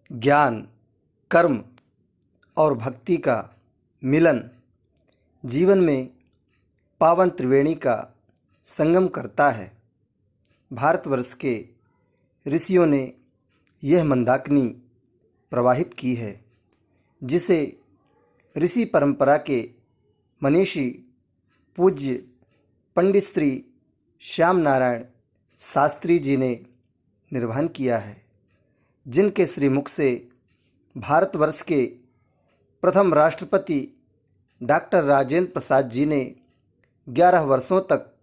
ज्ञान, कर्म और भक्ति का मिलन जीवन में पावन त्रिवेणी का संगम करता है। भारतवर्ष के ऋषियों ने यह मंदाकिनी प्रवाहित की है, जिसे ऋषि परंपरा के मनीषी पूज्य पंडित श्री श्याम नारायण शास्त्री जी ने निर्वहन किया है, जिनके श्रीमुख से भारतवर्ष के प्रथम राष्ट्रपति डॉक्टर राजेंद्र प्रसाद जी ने 11 वर्षों तक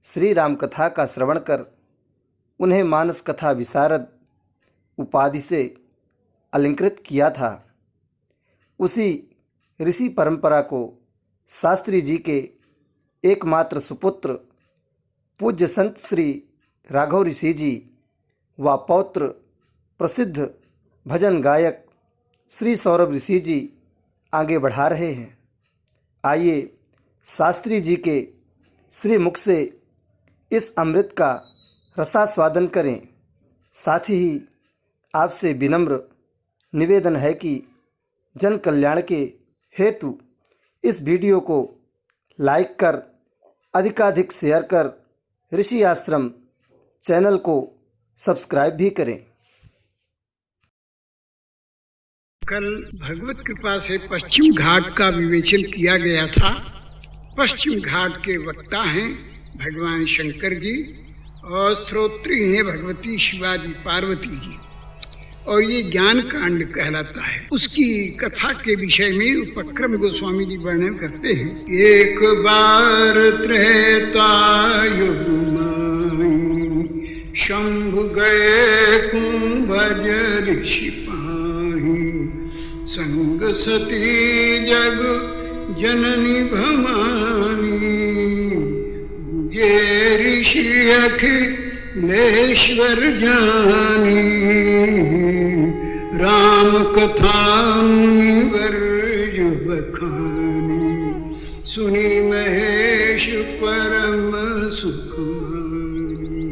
श्री राम कथा का श्रवण कर उन्हें मानस कथा विशारद उपाधि से अलंकृत किया था। उसी ऋषि परंपरा को शास्त्री जी के एकमात्र सुपुत्र पूज्य संत श्री राघव ऋषि जी व पौत्र प्रसिद्ध भजन गायक श्री सौरभ ऋषि जी आगे बढ़ा रहे हैं। आइए शास्त्री जी के श्री मुख से इस अमृत का रसास्वादन करें। साथ ही आपसे विनम्र निवेदन है कि जन कल्याण के हेतु इस वीडियो को लाइक कर अधिकाधिक शेयर कर ऋषि आश्रम चैनल को सब्सक्राइब भी करें। कल भगवत कृपा से पश्चिम घाट का विवेचन किया गया था। पश्चिम घाट के वक्ता हैं भगवान शंकर जी और श्रोत्री हैं भगवती शिवाजी पार्वती जी, और ये ज्ञान कांड कहलाता है। उसकी कथा के विषय में उपक्रम गोस्वामी जी वर्णन करते हैं। एक बार त्रेतायुग शंभु गए कुंभज ऋषि पाहि, संग सती जग जननी भवानी, ये ऋषि अखिलेश्वर जानी, राम कथा मुनिवर बखानी, सुनी महेश परम सुखानी,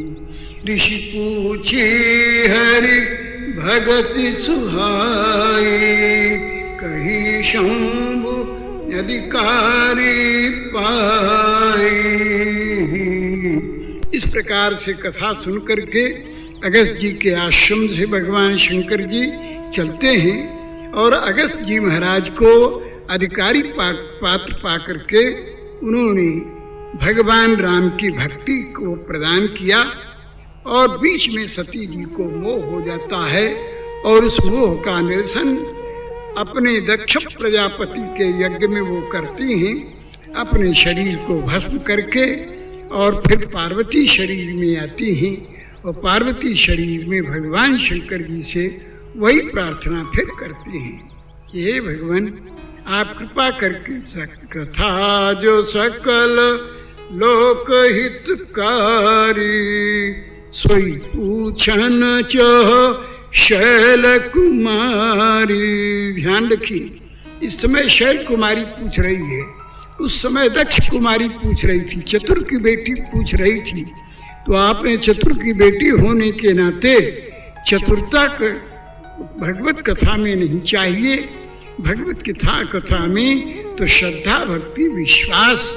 ऋषि पूछी हरि भगति सुहाई, कही शंभु अधिकारी पाई। इस प्रकार से कथा सुन करके अगस्त जी के आश्रम से भगवान शंकर जी चलते हैं और अगस्त जी महाराज को अधिकारी पात्र पा करके उन्होंने भगवान राम की भक्ति को प्रदान किया, और बीच में सती जी को मोह हो जाता है और उस मोह का निरसन अपने दक्ष प्रजापति के यज्ञ में वो करती हैं, अपने शरीर को भस्म करके, और फिर पार्वती शरीर में आती हैं और पार्वती शरीर में भगवान शंकर जी से वही प्रार्थना फिर करते हैं, हे भगवान आप कृपा करके कथा जो सकल लोक हितकारी, सोई पूछन चह शैल कुमारी। ध्यान रखिए, इस समय शैल कुमारी पूछ रही है, उस समय दक्ष कुमारी पूछ रही थी, चतुर की बेटी पूछ रही थी। तो आपने चतुर की बेटी होने के नाते चतुरता भगवत कथा में नहीं चाहिए। भगवत कथा में तो श्रद्धा भक्ति विश्वास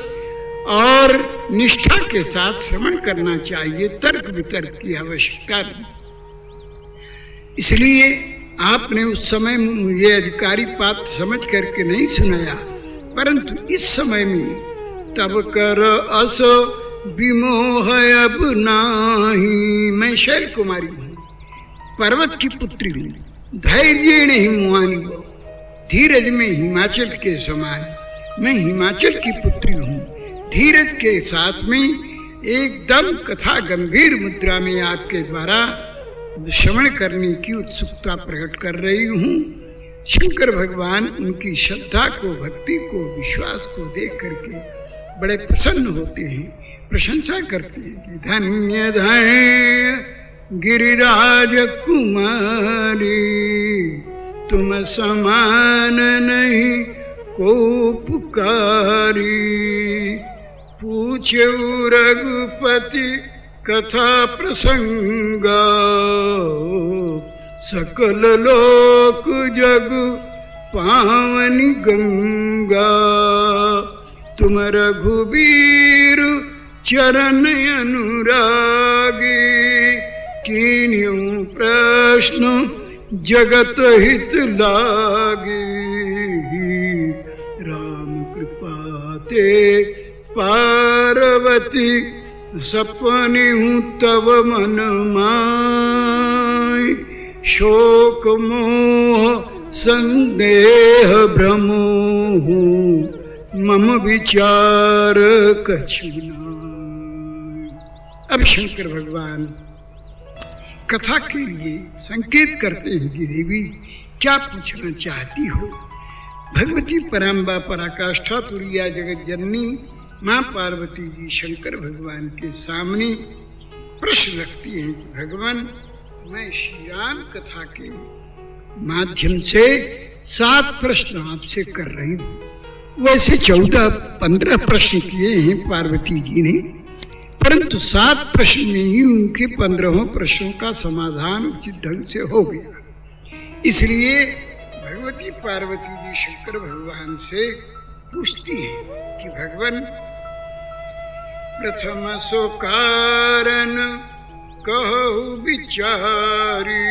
और निष्ठा के साथ श्रवण करना चाहिए, तर्क वितर्क की आवश्यकता नहीं। इसलिए आपने उस समय मुझे अधिकारी पात्र समझ करके नहीं सुनाया, परंतु इस समय में तब कर अस विमोह अब नाही। मैं शैल कुमारी हूँ, पर्वत की पुत्री हूँ, धैर्य नहीं मुआनी वो, धीरज में हिमाचल के समान। मैं हिमाचल की पुत्री हूँ, धीरज के साथ में एकदम कथा गंभीर मुद्रा में आपके द्वारा श्रवण करने की उत्सुकता प्रकट कर रही हूँ। शंकर भगवान उनकी श्रद्धा को, भक्ति को, विश्वास को देख करके बड़े प्रसन्न होते हैं, प्रशंसा करते हैं कि धन्य धन्य गिरिराज कुमारी, तुम समान नहीं को पुकारी। पूछे रघुपति कथा प्रसंगा, सकल लोक जग पावनी गंगा, तुम रघुबीर चरण अनुरागी, कीन्यू प्रश्न जगत हित लागी, राम कृपा ते पार्वती, सपनी हूँ तब मन माय, शोक मोह संदेह भ्रमो हूँ, मम विचार कछु नाय। अब शंकर भगवान कथा के लिए संकेत करते हैं कि देवी क्या पूछना चाहती हो। भगवती पराम्बा पराकाष्ठा तुरिया जगत जननी माँ पार्वती जी शंकर भगवान के सामने प्रश्न रखती हैं कि भगवान, मैं श्री राम कथा के माध्यम से 7 प्रश्न आपसे कर रही हूँ। वैसे 14-15 प्रश्न किए हैं पार्वती जी ने, परंतु 7 प्रश्न में ही उनके 15वें प्रश्नों का समाधान उचित ढंग से हो गया। इसलिए भगवती पार्वती जी शंकर भगवान से पूछती है कि भगवान, प्रथम सो कारण कहु विचारी,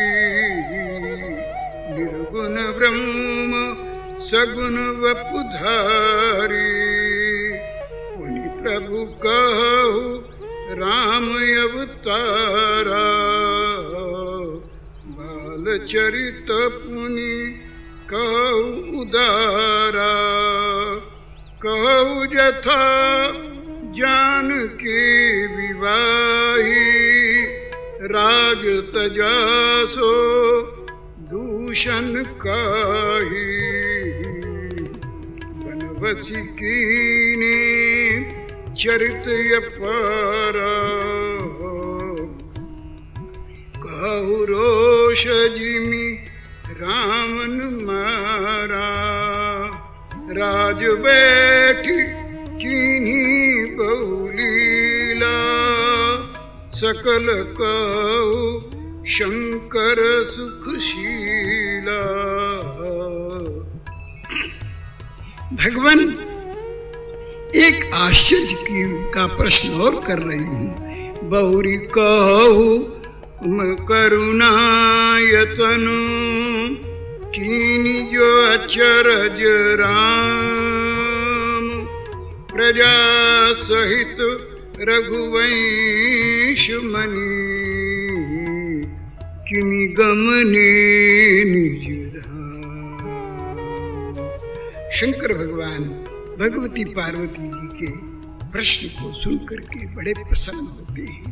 निर्गुण ब्रह्म सगुण वपुधारी, पुनि प्रभु कहु राम अवतारा, बाल चरित पुनि कहु उदारा, कहु जथा जानकी विवाही, राज तजासो दूषण काहि, बनवसी कीने चरित अपारा, कहु रोष जिमि रावण मारा, राज बैठी कीन्ही बहुलीला, सकल कहु शंकर सुखशीला। भगवान एक आश्चर्य का प्रश्न और कर रही हूँ। बहुरी कहु करुणा यतनु, कीनी जो अचरज राम, प्रजा सहित रघुवंश मणि, किनि गमने निज धाम। शंकर भगवान भगवती पार्वती जी के प्रश्न को सुनकर के बड़े प्रसन्न होते हैं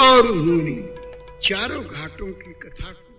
और उन्होंने चारों घाटों की कथा को